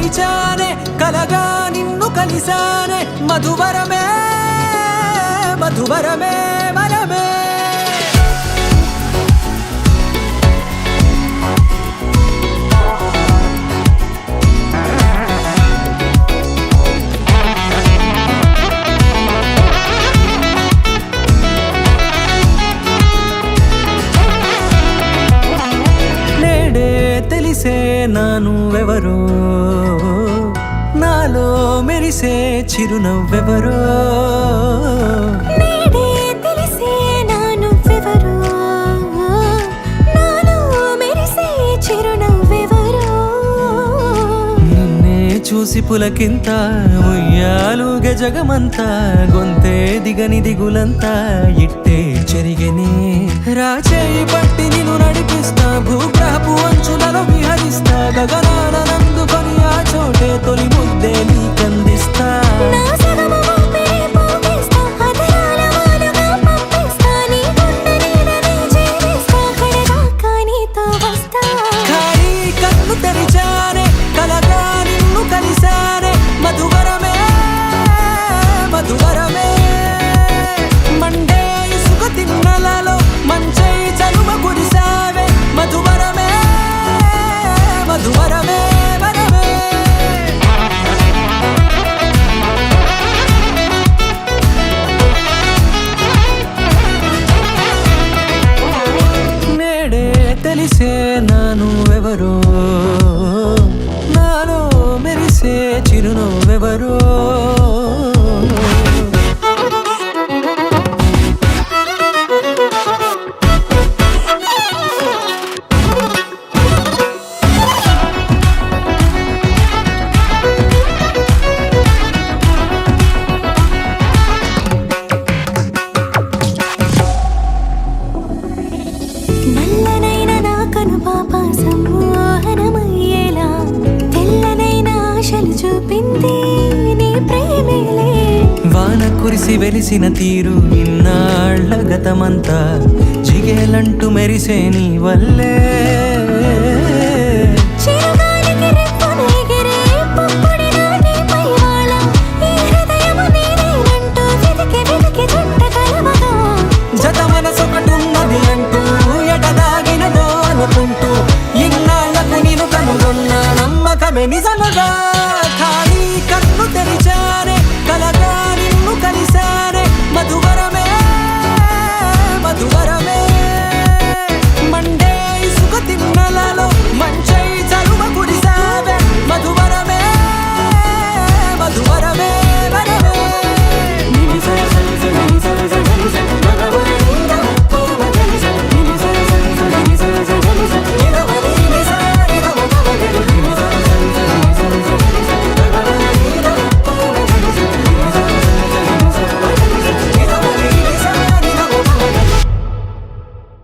తెరిచానే కలగా నిన్ను కలిసానే మధువరమే మధువరమే వరమే తెలిసే నానువెవరో నాలో మెరిసే చిరునవ్వెవరో నేడే తెలిసే నానువెవరో నాలో మెరిసే చిరునవ్వెవరో నిన్నే చూసి పులకింత ఉయ్యాలుగే జగమంతా గొంతే దిగని దిగులంతా ఇట్టే చెరిగెనే రాచేయి పట్టి నిన్ను నడిపిస్తా భూగ్రహపు అంచులలో విహరిస్తా గగనాన నందుకొని ఆ చోటే తొలి ముద్దే నీకందిస్తా నా సగము ఊపిరి పోగిస్తా అదరాల వాలుగా పంపిస్తా నీ గుండె నీడనే చేరిస్తా కడదాకా నీతో వస్తా ఖాళీ కన్ను తెరిచానే కలగా నిన్ను కలిసానే మధువరమే మధువరమే మండే ఇసుక తిన్నలలో మంచై చలువ కురిసావే మధువరమే మధువరమే వరమే నేడే తెలిసే నానువెవరో నాలో మెరిసే చిరునవ్వెవరో నల్లనైన నా కనుపాప సమ్మోహనమయ్యేలా తెల్లనైన ఆశలు చూపింది నీ ప్రేమేలే వాన కురిసి వెలిసిన తీరు ఇన్నాళ్ల గతమంతా జిగేలంటూ మెరిసే నీ వల్లే చిరుగాలికి రెప్పన ఎగిరే పుప్పొడిన నీపై వాళ ఈ హృదయము నీదేనంటూ వెతికి వెతికి జంట కలవగా జత మనసొకటున్నది అంటూ ఎటదాగినదో అనుకుంటూ ఇన్నాళ్లకు నేను కనుగొన్న నమ్మకమే నిజముగా ఖాళీ కన్ను తెరిచానే కలగా నిన్ను కలిసానే మధువరమే